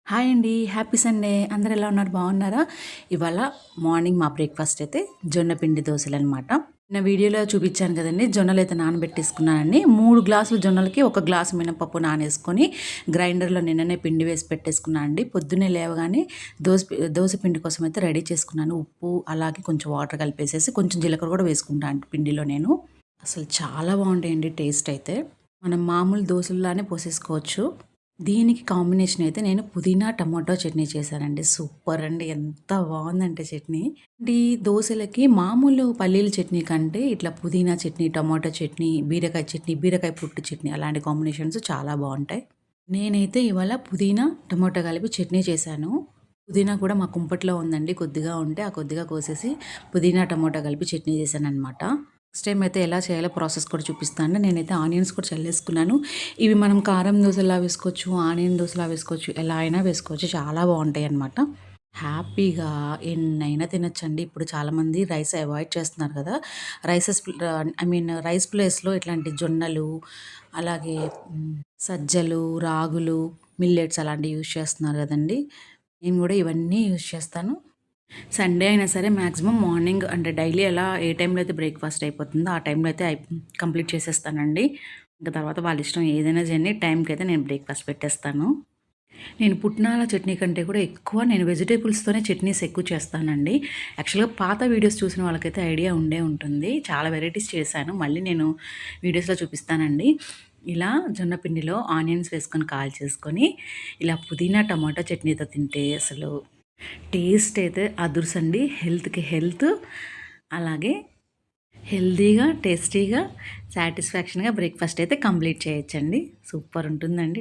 Hi అండి. Happy Sunday. అందరూ ఎలా ఉన్నారు? బాగున్నారా? ఇవాళ మార్నింగ్ మా బ్రేక్‌ఫాస్ట్ అయితే జొన్న పిండి దోసలనమాట. నిన్న వీడియోలో చూపించాను కదండీ! జొన్నలైతే నానబెట్టేసుకున్నానండి. 3 గ్లాసులు జొన్నలకి 1 గ్లాసు మినపప్పు నానేసుకొని గ్రైండర్‌లో నిన్ననే పిండి వేసి పెట్టేసుకున్నా అండి. పొద్దున్నే లేవగానే దోస పిండి కోసం అయితే రెడీ చేసుకున్నాను. ఉప్పు అలాగే కొంచెం వాటర్ కలిపేసేసి కొంచెం జీలకర్ర కూడా వేసుకుంటా అండి పిండిలో నేను. అసలు చాలా బాగుంటాయండి టేస్ట్ అయితే. మనం మామూలు దోసల్లానే పోసేసుకోవచ్చు. దీనికి కాంబినేషన్ అయితే నేను పుదీనా, టమాటో చట్నీ చేశానండి. సూపర్ అండి. ఎంత బావుందంటే చట్నీ. ఈ దోసలకి మామూలు పల్లీల చట్నీ కంటే ఇట్లా పుదీనా చట్నీ, టమాటో చట్నీ, బీరకాయ చట్నీ, బీరకాయ పుట్టు చట్నీ అలాంటి కాంబినేషన్స్ చాలా బావుంటాయి. నేనైతే ఇవాళ పుదీనా, టమాటా కలిపి చట్నీ చేశాను. పుదీనా కూడా మా కుంపట్లో ఉందండి. కొద్దిగా ఉంటే ఆ కొద్దిగా కోసేసి పుదీనా, టమాటా కలిపి చట్నీ చేశాననమాట. నెక్స్ట్ టైం అయితే ఎలా చేయాలో ప్రాసెస్ కూడా చూపిస్తాను. నేనైతే ఆనియన్స్ కూడా చల్లేసుకున్నాను. ఇవి మనం కారం దోసలా వేసుకోవచ్చు, ఆనియన్ దోసలా వేసుకోవచ్చు, ఎలా అయినా వేసుకోవచ్చు. చాలా బావుంటాయన్నమాట. హ్యాపీగా ఎన్నైనా తినొచ్చండి. ఇప్పుడు చాలామంది రైస్ అవాయిడ్ చేస్తున్నారు కదా! రైస్ ప్లేస్‌లో ఇట్లాంటి జొన్నలు, అలాగే సజ్జలు, రాగులు, మిల్లెట్స్ అలాంటివి యూజ్ చేస్తున్నారు కదండీ! నేను కూడా ఇవన్నీ యూజ్ చేస్తాను. సండే అయినా సరే మాక్సిమం మార్నింగ్ అంటే డైలీ ఎలా ఏ టైంలో అయితే బ్రేక్‌ఫాస్ట్ అయిపోతుందో ఆ టైంలో అయితే కంప్లీట్ చేసేస్తానండి. ఇంక తర్వాత వాళ్ళ ఇష్టం ఏదైనా చేయని టైంకైతే నేను బ్రేక్‌ఫాస్ట్ పెట్టేస్తాను. నేను పుట్నాల చట్నీ కంటే కూడా ఎక్కువ నేను వెజిటబుల్స్‌తోనే చట్నీస్ ఎక్కువ చేస్తానండి. యాక్చువల్‌గా పాత వీడియోస్ చూసిన వాళ్ళకైతే ఐడియా ఉండే ఉంటుంది. చాలా వెరైటీస్ చేశాను. మళ్ళీ నేను వీడియోస్‌లో చూపిస్తానండి. ఇలా జొన్న పిండిలో ఆనియన్స్ వేసుకొని కాల్చేసుకొని ఇలా పుదీనా, టమాటా చట్నీతో తింటే అసలు టేస్ట్ అయితే అదుర్సండి. హెల్త్‌కి హెల్త్. అలాగే హెల్తీగా, టేస్టీగా, సాటిస్ఫాక్షన్‌గా బ్రేక్‌ఫాస్ట్ అయితే కంప్లీట్ చేయొచ్చండి. సూపర్ ఉంటుందండి.